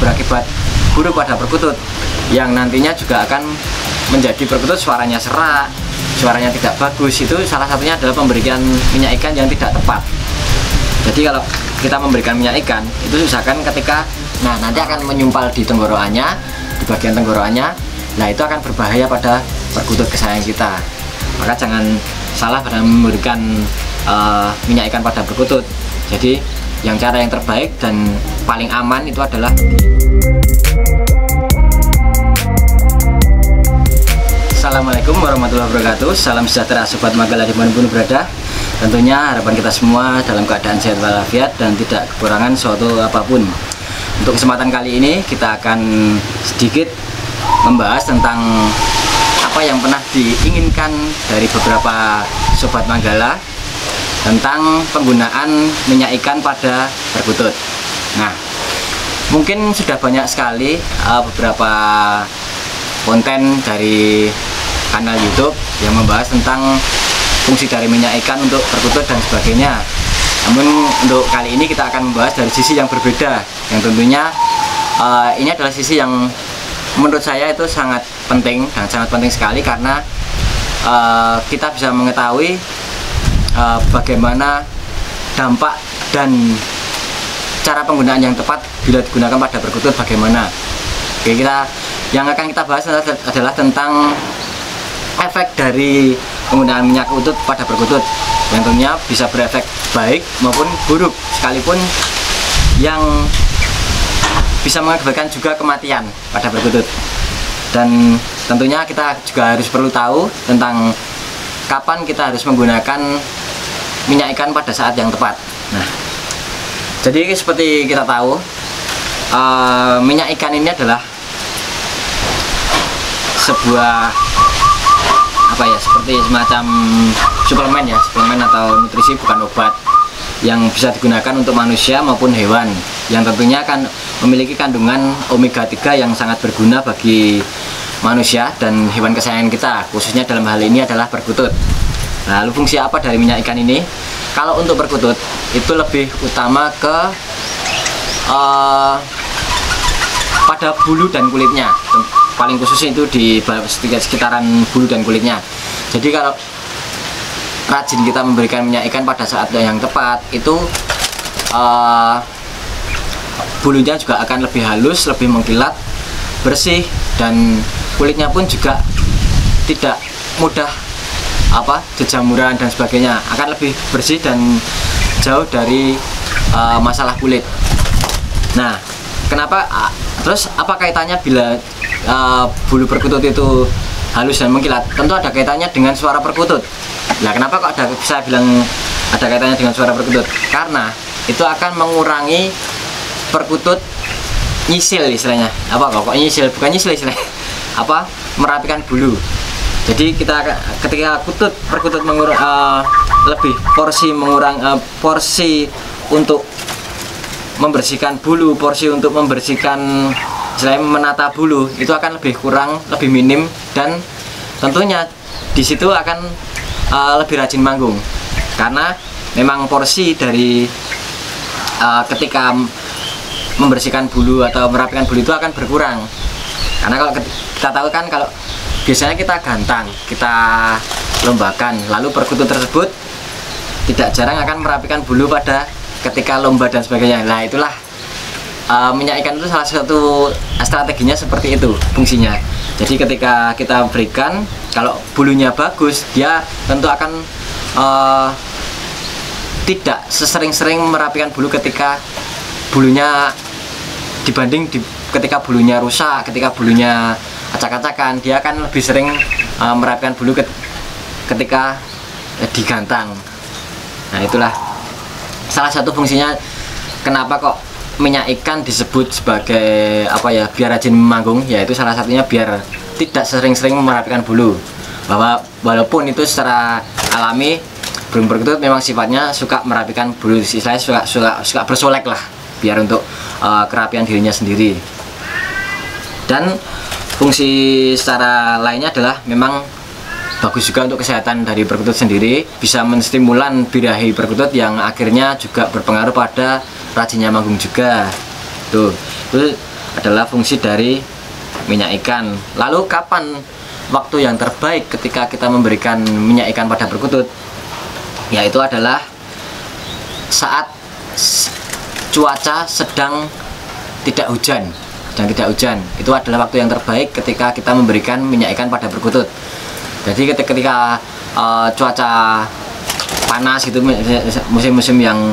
berakibat buruk pada perkutut, yang nantinya juga akan menjadi perkutut suaranya serak, suaranya tidak bagus. Itu salah satunya adalah pemberian minyak ikan yang tidak tepat. Jadi kalau kita memberikan minyak ikan itu usahakan ketika nanti akan menyumpal di tenggorokannya, di bagian tenggorokannya. Nah, itu akan berbahaya pada perkutut kesayangan kita. Maka jangan salah pada memberikan minyak ikan pada perkutut. Jadi cara yang terbaik dan paling aman itu adalah Assalamualaikum warahmatullahi wabarakatuh. Salam sejahtera Sobat Manggala dimanapun berada. Tentunya harapan kita semua dalam keadaan sehat walafiat dan tidak kekurangan suatu apapun. Untuk kesempatan kali ini kita akan sedikit membahas tentang apa yang pernah diinginkan dari beberapa Sobat Manggala tentang penggunaan minyak ikan pada perkutut. Nah, mungkin sudah banyak sekali beberapa konten dari kanal YouTube yang membahas tentang fungsi dari minyak ikan untuk perkutut dan sebagainya. Namun untuk kali ini kita akan membahas dari sisi yang berbeda, yang tentunya ini adalah sisi yang menurut saya itu sangat penting dan sangat penting sekali, karena kita bisa mengetahui bagaimana dampak dan cara penggunaan yang tepat bila digunakan pada perkutut bagaimana. Oke, yang akan kita bahas adalah tentang efek dari penggunaan minyak utut pada perkutut, yang tentunya bisa berefek baik maupun buruk, sekalipun yang bisa mengakibatkan juga kematian pada perkutut. Dan tentunya kita juga harus perlu tahu tentang kapan kita harus menggunakan minyak ikan pada saat yang tepat. Nah, jadi seperti kita tahu, minyak ikan ini adalah sebuah seperti semacam suplemen suplemen atau nutrisi, bukan obat, yang bisa digunakan untuk manusia maupun hewan, yang tentunya akan memiliki kandungan omega 3 yang sangat berguna bagi manusia dan hewan kesayangan kita, khususnya dalam hal ini adalah perkutut. Nah, lalu fungsi apa dari minyak ikan ini? Kalau untuk perkutut itu lebih utama ke pada bulu dan kulitnya, paling khusus itu di sekitaran bulu dan kulitnya. Jadi kalau rajin kita memberikan minyak ikan pada saat yang tepat, itu bulunya juga akan lebih halus, lebih mengkilat, bersih, dan kulitnya pun juga tidak mudah jejamuran dan sebagainya, akan lebih bersih dan jauh dari masalah kulit. Nah, kenapa? Terus apa kaitannya bila bulu perkutut itu halus dan mengkilat? Tentu ada kaitannya dengan suara perkutut. Nah, kenapa kok bisa bilang ada kaitannya dengan suara perkutut? Karena itu akan mengurangi perkutut nyisil istilahnya. Kok nyisil? Bukan nyisil istilahnya. Merapikan bulu. Jadi ketika perkutut lebih porsi untuk membersihkan bulu, porsi untuk membersihkan, selain menata bulu, itu akan lebih kurang, lebih minim, dan tentunya di situ akan lebih rajin manggung, karena memang porsi dari ketika membersihkan bulu atau merapikan bulu itu akan berkurang. Karena kalau kita tahu kan, kalau biasanya kita gantang, kita lombakan, lalu perkutut tersebut tidak jarang akan merapikan bulu pada ketika lomba dan sebagainya. Nah, itulah minyak ikan itu salah satu strateginya seperti itu fungsinya. Jadi ketika kita berikan, kalau bulunya bagus, dia tentu akan tidak sesering-sering merapikan bulu ketika bulunya dibanding ketika bulunya rusak, ketika bulunya acak-acakan, dia akan lebih sering merapikan bulu ketika digantang. Nah, itulah salah satu fungsinya kenapa kok minyak ikan disebut sebagai biar rajin manggung, yaitu salah satunya biar tidak sering-sering merapikan bulu. Bahwa walaupun itu secara alami burung perkutut memang sifatnya suka merapikan bulu, istilahnya suka bersolek lah, biar untuk kerapian dirinya sendiri. Dan fungsi secara lainnya adalah memang bagus juga untuk kesehatan dari perkutut sendiri, bisa menstimulan birahi perkutut yang akhirnya juga berpengaruh pada rajinnya manggung juga. Tuh, adalah fungsi dari minyak ikan. Lalu kapan waktu yang terbaik ketika kita memberikan minyak ikan pada perkutut? Yaitu adalah saat cuaca sedang tidak hujan. Itu adalah waktu yang terbaik ketika kita memberikan minyak ikan pada perkutut. Jadi ketika cuaca panas itu, musim-musim yang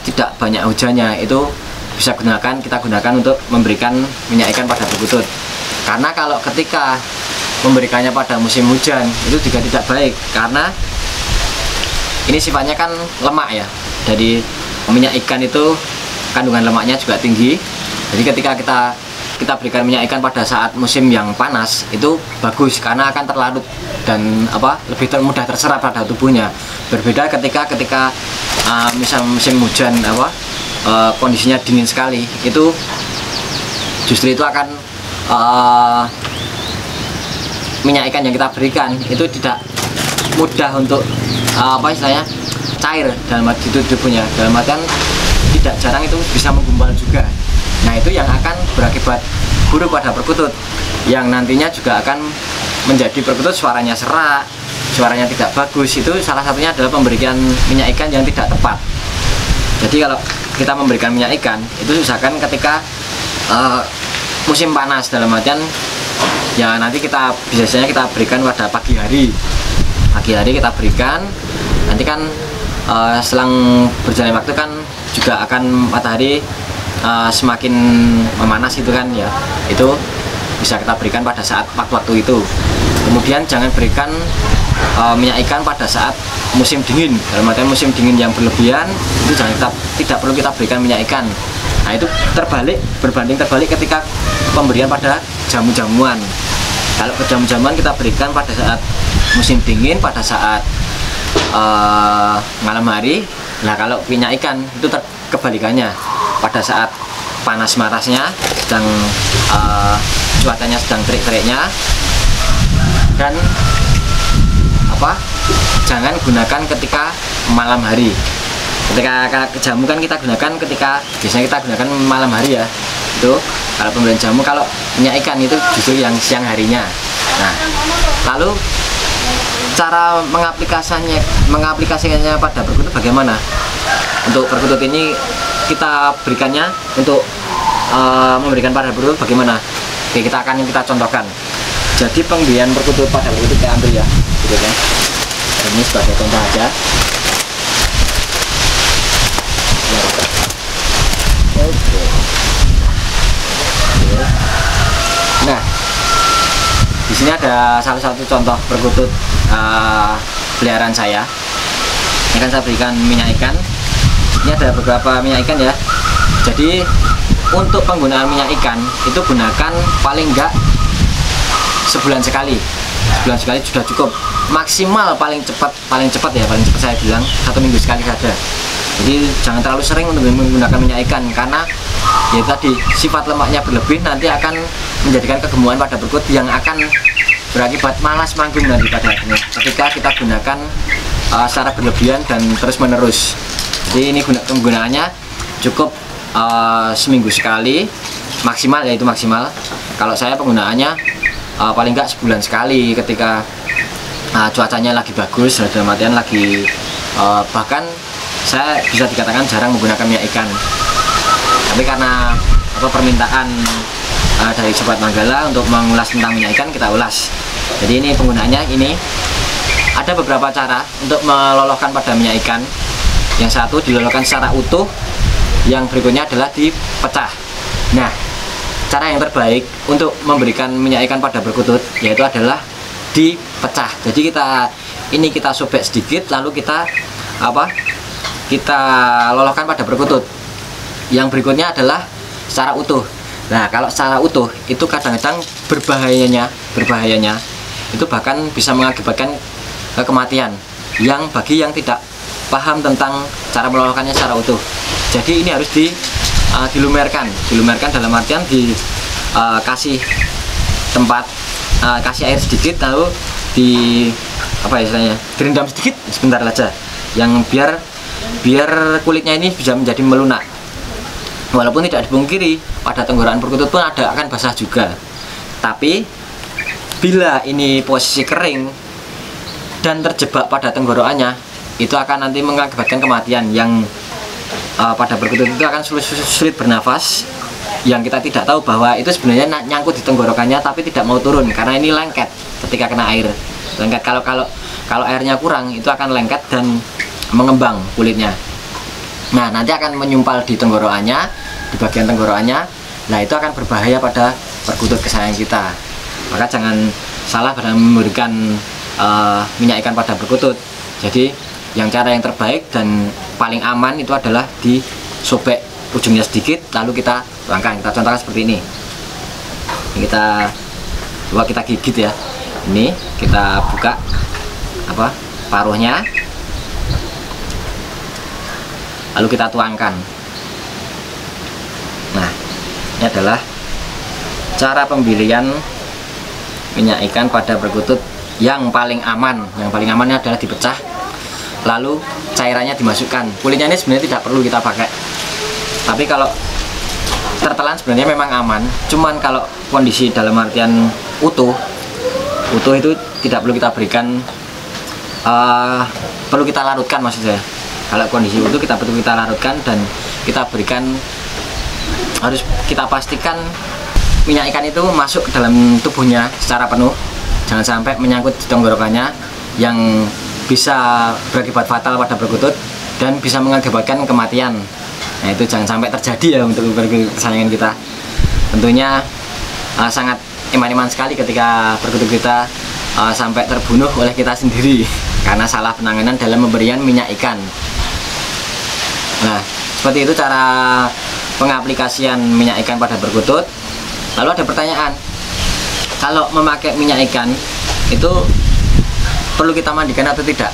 tidak banyak hujannya, itu kita gunakan untuk memberikan minyak ikan pada perkutut. Karena kalau ketika memberikannya pada musim hujan itu juga tidak baik, karena ini sifatnya kan lemak ya. Jadi minyak ikan itu kandungan lemaknya juga tinggi. Jadi ketika kita berikan minyak ikan pada saat musim yang panas itu bagus, karena akan terlarut dan lebih mudah terserap pada tubuhnya. Berbeda ketika misal musim hujan kondisinya dingin sekali, itu justru itu akan minyak ikan yang kita berikan itu tidak mudah untuk istilahnya cair dalam tubuhnya. Dalam artian tidak jarang itu bisa menggumpal juga. Nah, itu yang akan berakibat buruk pada perkutut, yang nantinya juga akan menjadi perkutut suaranya serak, suaranya tidak bagus. Itu salah satunya adalah pemberian minyak ikan yang tidak tepat. Jadi kalau kita memberikan minyak ikan itu usahakan ketika musim panas, dalam artian ya nanti biasanya kita berikan pada pagi hari kita berikan. Nanti kan selang berjalan waktu kan juga akan matahari semakin memanas itu kan ya, itu bisa kita berikan pada saat waktu itu. Kemudian jangan berikan minyak ikan pada saat musim dingin. Dalam artian musim dingin yang berlebihan itu tidak perlu kita berikan minyak ikan. Nah, itu berbanding terbalik ketika pemberian pada jamu-jamuan. Kalau ke jamu-jamuan kita berikan pada saat musim dingin, pada saat malam hari. Nah, kalau minyak ikan itu kebalikannya, pada saat panas-panasnya, sedang cuacanya sedang terik-teriknya, dan jangan gunakan ketika malam hari. Ketika jamu kan kita gunakan biasanya kita gunakan malam hari ya. Itu kalau pemberian jamu. Kalau minyak ikan itu justru yang siang harinya. Nah, lalu cara mengaplikasikannya pada perkutut bagaimana? Untuk perkutut ini kita berikannya untuk memberikan pada perkutut bagaimana? Oke, kita contohkan. Jadi pemberian perkutut pada perkutut kita ambil ya, gitu kan? Ini sebagai contoh aja. Oke. Nah, di sini ada salah satu contoh perkutut peliharaan saya. Ini kan saya berikan minyak ikan. Ini ada beberapa minyak ikan ya. Jadi untuk penggunaan minyak ikan itu gunakan paling enggak sebulan sekali sudah cukup. Maksimal paling cepat saya bilang 1 minggu sekali saja. Jadi jangan terlalu sering untuk menggunakan minyak ikan, karena ya tadi sifat lemaknya berlebih nanti akan menjadikan kegemukan pada perkutut yang akan berakibat malas manggung nanti pada akhirnya ketika kita gunakan secara berlebihan dan terus menerus. Jadi ini penggunaannya cukup seminggu sekali maksimal, yaitu maksimal. Kalau saya penggunaannya paling enggak sebulan sekali ketika cuacanya lagi bagus, dalam artian lagi bahkan saya bisa dikatakan jarang menggunakan minyak ikan. Tapi karena permintaan dari Sobat Manggala untuk mengulas tentang minyak ikan, kita ulas. Jadi ini penggunaannya, ini ada beberapa cara untuk meloloskan pada minyak ikan. Yang satu diloloskan secara utuh, yang berikutnya adalah dipecah. Nah, cara yang terbaik untuk memberikan minyak ikan pada perkutut yaitu adalah dipecah. Jadi kita sobek sedikit, lalu kita loloskan pada perkutut. Yang berikutnya adalah secara utuh. Nah, kalau secara utuh itu kadang-kadang berbahayanya itu bahkan bisa mengakibatkan kematian, yang bagi yang tidak paham tentang cara meloloskannya secara utuh. Jadi ini harus dilumerkan dalam artian dikasih tempat, kasih air sedikit, lalu direndam sedikit sebentar saja, yang biar kulitnya ini bisa menjadi melunak. Walaupun tidak dipungkiri pada tenggorokan perkutut pun akan basah juga. Tapi bila ini posisi kering dan terjebak pada tenggorokannya, itu akan nanti mengakibatkan kematian yang pada perkutut itu akan sulit bernafas, yang kita tidak tahu bahwa itu sebenarnya nyangkut di tenggorokannya tapi tidak mau turun karena ini lengket ketika kena air. Lengket, kalau airnya kurang itu akan lengket dan mengembang kulitnya. Nah, nanti akan menyumpal di tenggorokannya, di bagian tenggorokannya. Nah, itu akan berbahaya pada perkutut kesayangan kita. Maka jangan salah dalam memberikan minyak ikan pada perkutut. Jadi cara yang terbaik dan paling aman itu adalah disobek ujungnya sedikit, lalu kita tuangkan. Kita contohkan seperti ini. Kita coba kita gigit ya. Ini kita buka paruhnya, lalu kita tuangkan. Nah, ini adalah cara pemberian minyak ikan pada perkutut yang paling aman. Yang paling amannya adalah dipecah, lalu cairannya dimasukkan. Kulitnya ini sebenarnya tidak perlu kita pakai, tapi kalau tertelan sebenarnya memang aman. Cuman kalau kondisi dalam artian utuh itu tidak perlu kita berikan, perlu kita larutkan maksud saya. Kalau kondisi utuh kita perlu kita larutkan dan kita berikan, harus kita pastikan minyak ikan itu masuk ke dalam tubuhnya secara penuh. Jangan sampai menyangkut di tenggorokannya yang bisa berakibat fatal pada perkutut dan bisa mengakibatkan kematian. Nah, itu jangan sampai terjadi ya untuk kesayangan kita. Tentunya sangat iman-iman sekali ketika perkutut kita sampai terbunuh oleh kita sendiri karena salah penanganan dalam pemberian minyak ikan. Nah, seperti itu cara pengaplikasian minyak ikan pada perkutut. Lalu ada pertanyaan, kalau memakai minyak ikan itu perlu kita mandikan atau tidak?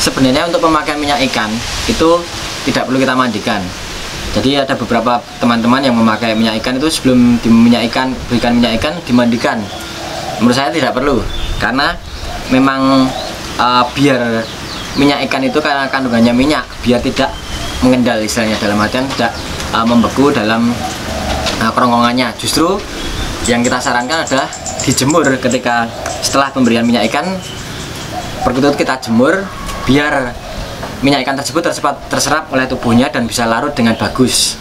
Sebenarnya untuk pemakaian minyak ikan itu tidak perlu kita mandikan. Jadi ada beberapa teman-teman yang memakai minyak ikan itu sebelum berikan minyak ikan dimandikan. Menurut saya tidak perlu, karena memang biar minyak ikan itu karena kandungannya minyak, biar tidak mengendal istilahnya, dalam artian tidak membeku dalam kerongkongannya. Justru yang kita sarankan adalah dijemur ketika setelah pemberian minyak ikan. Perkutut kita jemur biar minyak ikan tersebut terserap oleh tubuhnya dan bisa larut dengan bagus.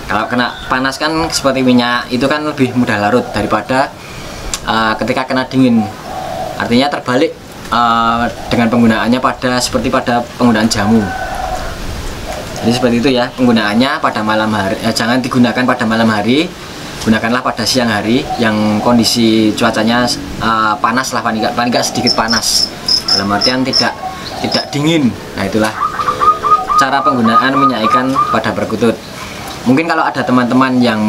Kalau kena panas kan seperti minyak itu kan lebih mudah larut daripada ketika kena dingin. Artinya terbalik dengan penggunaannya seperti pada penggunaan jamu. Jadi seperti itu ya penggunaannya pada malam hari. Jangan digunakan pada malam hari, gunakanlah pada siang hari yang kondisi cuacanya panas lah, paling nggak sedikit panas. Dalam artian tidak dingin. Nah, itulah cara penggunaan minyak ikan pada perkutut. Mungkin kalau ada teman-teman yang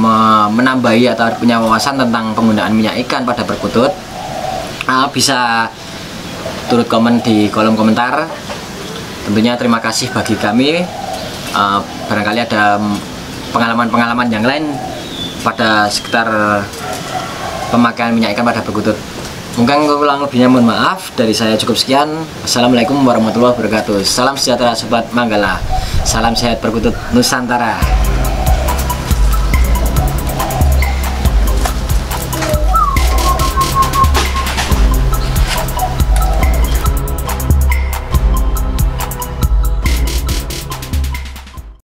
menambahi atau punya wawasan tentang penggunaan minyak ikan pada perkutut, bisa turut komen di kolom komentar. Tentunya terima kasih bagi kami. Barangkali ada pengalaman-pengalaman yang lain pada sekitar pemakaian minyak ikan pada perkutut. Mungkin kurang lebihnya mohon maaf. Dari saya cukup sekian. Assalamualaikum warahmatullahi wabarakatuh. Salam sejahtera sobat Manggala. Salam sehat perkutut Nusantara.